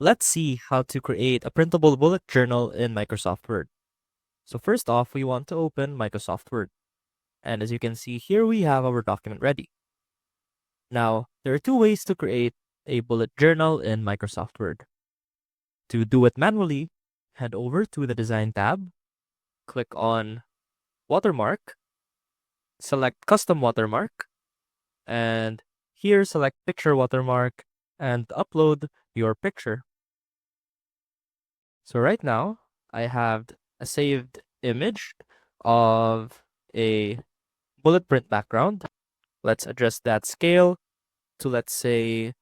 Let's see how to create a printable bullet journal in Microsoft Word. So first off, we want to open Microsoft Word. And as you can see here, we have our document ready. Now, there are two ways to create a bullet journal in Microsoft Word. To do it manually, head over to the Design tab, click on Watermark, select Custom Watermark, and here select Picture Watermark and upload your picture. So right now, I have a saved image of a bullet print background. Let's adjust that scale to, let's say,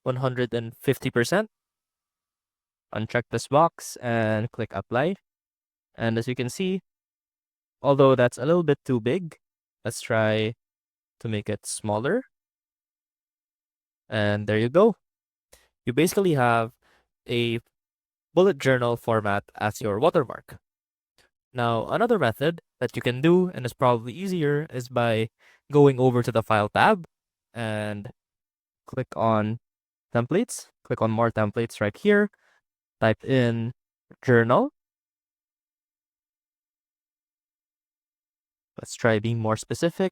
150%. Uncheck this box and click Apply. And as you can see, although that's a little bit too big, let's try to make it smaller. And there you go. You basically have a bullet journal format as your watermark. Now, another method that you can do, and is probably easier, is by going over to the File tab and click on Templates. Click on More Templates right here. Type in Journal. Let's try being more specific.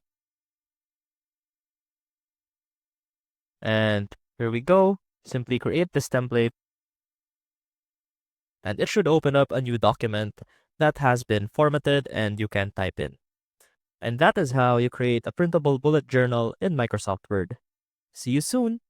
And here we go. Simply create this template, and it should open up a new document that has been formatted and you can type in. And that is how you create a printable bullet journal in Microsoft Word. See you soon!